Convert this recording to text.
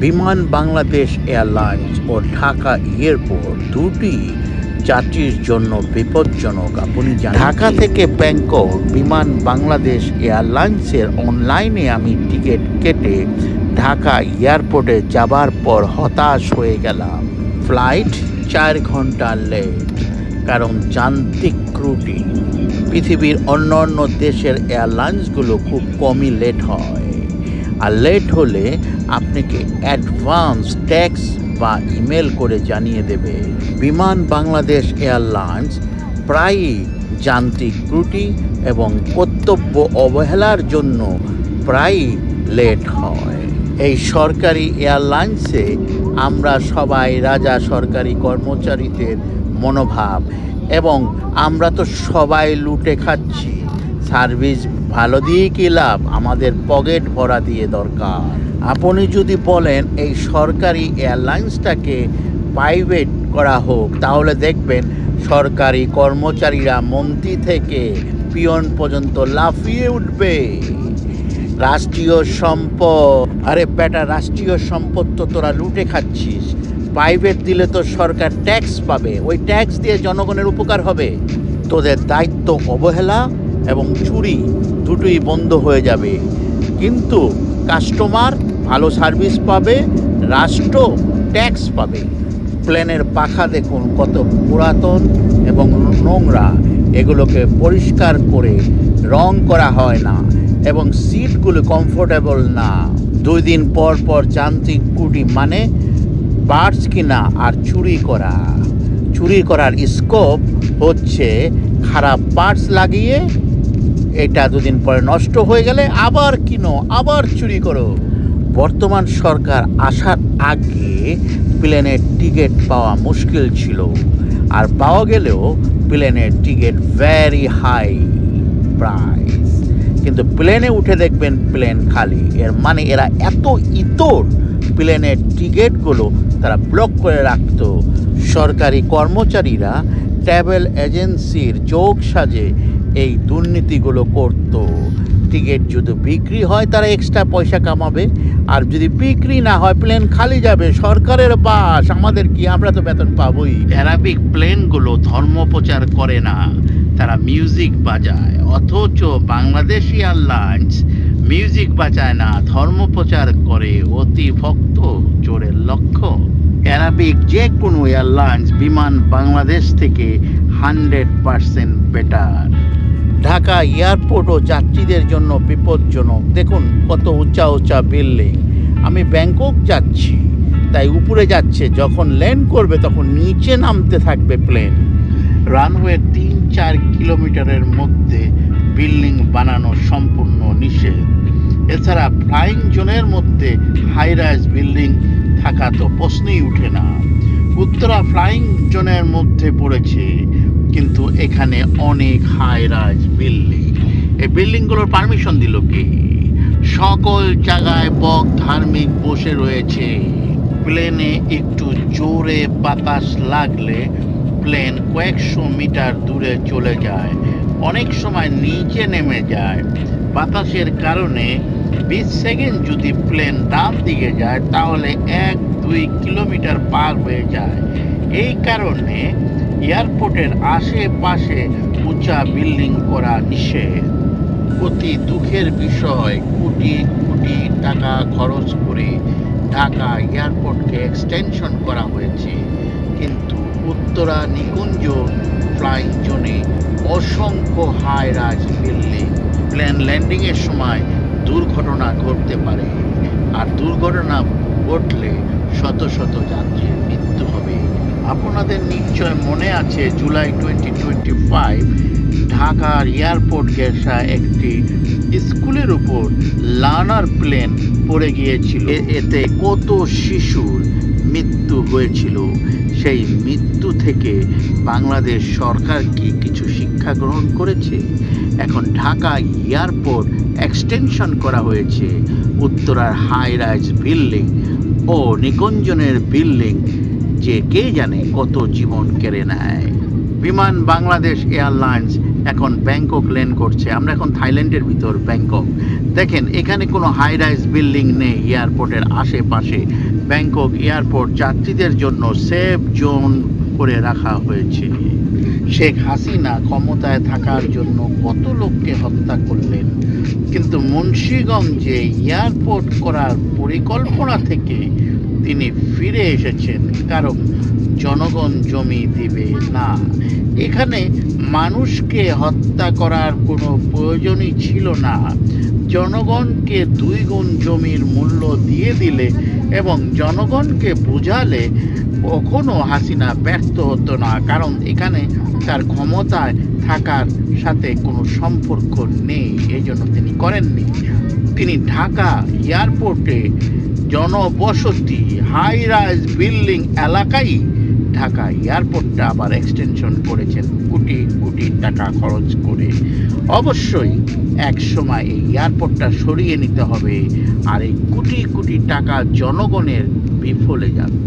বিমান বাংলাদেশ এয়ারলাইন্স ও ঢাকা এয়ারপোর্ট দুটি যাত্রীর জন্য বিপজ্জনক। আপনি জানেন, ঢাকা থেকে ব্যাংকক বিমান বাংলাদেশ এয়ারলাইন্সের অনলাইনে আমি টিকিট কেটে ঢাকা এয়ারপোর্টে যাবার পর হতাশ হয়ে গেলাম। ফ্লাইট 4 ঘন্টা লেট, কারণ যান্ত্রিক ত্রুটি। পৃথিবীর অন্য দেশের এয়ারলাইন্সগুলো খুব কমই লেট হয়, আর লেট হলে আপনাকে অ্যাডভান্স ট্যাক্স বা ইমেল করে জানিয়ে দেবে। বিমান বাংলাদেশ এয়ারলাইন্স প্রায়ই যান্ত্রিক ত্রুটি এবং কর্তব্য অবহেলার জন্য প্রায়ই লেট হয়। এই সরকারি এয়ারলাইন্সে আমরা সবাই রাজা সরকারি কর্মচারীদের মনোভাব, এবং আমরা তো সবাই লুটে খাচ্ছি। সার্ভিস ভালো দিয়ে কি লাভ, আমাদের পকেট ভরা দিয়ে দরকার। আপনি যদি বলেন এই সরকারি এয়ারলাইন্সটাকে প্রাইভেট করা হোক, তাহলে দেখবেন সরকারি কর্মচারীরা মন্ত্রী থেকে পিয়ন পর্যন্ত লাফিয়ে উঠবে। রাষ্ট্রীয় সম্পদ, আরে বেটা, রাষ্ট্রীয় সম্পদ তো তোরা লুটে খাচ্ছিস। প্রাইভেট দিলে তো সরকার ট্যাক্স পাবে, ওই ট্যাক্স দিয়ে জনগণের উপকার হবে। তোদের দায়িত্ব অবহেলা এবং চুরি দুটোই বন্ধ হয়ে যাবে, কিন্তু কাস্টমার ভালো সার্ভিস পাবে, রাষ্ট্র ট্যাক্স পাবে। প্লেনের পাখা দেখুন কত পুরাতন এবং নোংরা, এগুলোকে পরিষ্কার করে রং করা হয় না, এবং সিটগুলো কমফোর্টেবল না। 2 দিন পর পর যান্ত্রিক ত্রুটি মানে পার্টস কিনা আর চুরি করার স্কোপ হচ্ছে খারাপ পার্টস লাগিয়ে এটা 2 দিন পরে নষ্ট হয়ে গেলে আবার কিনো, আবার চুরি করো। বর্তমান সরকার আসার আগে প্লেনের টিকিট পাওয়া মুশকিল ছিল, আর পাওয়া গেলেও প্লেনের টিকিট ভেরি হাই প্রাইস। কিন্তু প্লেনে উঠে দেখবেন প্লেন খালি, এর মানে এরা এত ইতর প্লেনের টিকিটগুলো তারা ব্লক করে রাখত। সরকারি কর্মচারীরা ট্রাভেল এজেন্সির যোগ সাজে এই দুর্নীতিগুলো করত। টিকিট যদি বিক্রি হয় তারা এক্সট্রা পয়সা কামাবে, আর যদি বিক্রি না হয় প্লেন খালি যাবে। সরকারের বাস, আমাদের কি, আমরা তো বেতন পাবোই। অ্যারাবিক প্লেনগুলো ধর্ম প্রচার করে না, তারা মিউজিক বাজায়। অথচ বাংলাদেশ এয়ারলাইন্স মিউজিক বাজায় না, ধর্ম প্রচার করে। অতি ভক্ত চোরের লক্ষ্য। অ্যারাবিক যে কোনো এয়ারলাইন্স বিমান বাংলাদেশ থেকে 100% বেটার। ঢাকা এয়ারপোর্টও যাত্রীদের জন্য বিপজ্জনক। দেখুন কত উঁচা বিল্ডিং। আমি ব্যাংকক যাচ্ছি, তাই উপরে যাচ্ছে, যখন ল্যান্ড করবে তখন নিচে নামতে থাকবে প্লেন। রানওয়ে 3-4 কিলোমিটারের মধ্যে বিল্ডিং বানানো সম্পূর্ণ নিষেধ। এছাড়া ফ্লাইং জোনের মধ্যে হাই রাইজ বিল্ডিং থাকা তো প্রশ্নই উঠে না। উত্তরা ফ্লাইং জোনের মধ্যে পড়েছে, কিন্তু এখানে অনেক হাই রাইজ বিল্ডিং। এই বিল্ডিংগুলোর পারমিশন দিল কে? সকল জায়গায় বক ধার্মিক বসে রয়েছে। প্লেনে একটু জোরে বাতাস লাগলে প্লেন কয়েকশো মিটার দূরে চলে যায়, অনেক সময় নিচে নেমে যায়। বাতাসের কারণে 20 সেকেন্ড যদি প্লেন ডান দিকে যায় তাহলে 1-2 কিলোমিটার পার হয়ে যায়। এই কারণে এয়ারপোর্টের আশেপাশে উঁচা বিল্ডিং করা নিষেধ। অতি দুঃখের বিষয়, কোটি কোটি টাকা খরচ করে ঢাকা এয়ারপোর্টকে এক্সটেনশন করা হয়েছে, কিন্তু উত্তরা নিকুঞ্জ ফ্লাইং জোনে অসংখ্য হাই রাইজ বিল্ডিং। প্লেন ল্যান্ডিংয়ের সময় দুর্ঘটনা ঘটতে পারে, আর দুর্ঘটনা ঘটলে শত শত যাত্রীর মৃত্যু হবে। আপনাদের নিশ্চয় মনে আছে জুলাই 2025 ঢাকার এয়ারপোর্ট ঘেঁষা একটি স্কুলের উপর লার্নার প্লেন পড়ে গিয়েছিল। এতে কত শিশুর মৃত্যু হয়েছিল। সেই মৃত্যু থেকে বাংলাদেশ সরকার কি কিছু শিক্ষা গ্রহণ করেছে? এখন ঢাকা এয়ারপোর্ট এক্সটেনশন করা হয়েছে। উত্তরার হাই রাইজ বিল্ডিং ও নিকুঞ্জনের বিল্ডিং যে কে জানে কত জীবন কেড়ে নেয়। বিমান বাংলাদেশ এয়ারলাইন্স এখন ব্যাংকক ল্যান্ড করছে। আমরা এখন থাইল্যান্ডের ভিতর ব্যাংকক। দেখেন এখানে কোনো হাই রাইজ বিল্ডিং নেই এয়ারপোর্টের আশেপাশে। ব্যাংকক এয়ারপোর্ট যাত্রীদের জন্য সেফ জোন করে রাখা হয়েছে। শেখ হাসিনা ক্ষমতায় থাকার জন্য কত লোককে হত্যা করলেন, কিন্তু মুন্সিগঞ্জে এয়ারপোর্ট করার পরিকল্পনা থেকে তিনি ফিরে এসেছেন, কারণ জনগণ জমি দিবে না। এখানে মানুষকে হত্যা করার কোনো প্রয়োজনই ছিল না। জনগণকে 2 গুণ জমির মূল্য দিয়ে দিলে এবং জনগণকে বোঝালে কখনো হাসিনা ব্যর্থ হতো না, কারণ এখানে তার ক্ষমতায় থাকার সাথে কোনো সম্পর্ক নেই, এই জন্য তিনি করেননি। তিনি ঢাকা এয়ারপোর্টে জনবসতি হাই রাইজ বিল্ডিং এলাকায় ঢাকা এয়ারপোর্টটা আবার এক্সটেনশন করেছেন কোটি কোটি টাকা খরচ করে। অবশ্যই এক সময় এই এয়ারপোর্টটা সরিয়ে নিতে হবে, আর এই কোটি কোটি টাকা জনগণের বিফলে যাবে।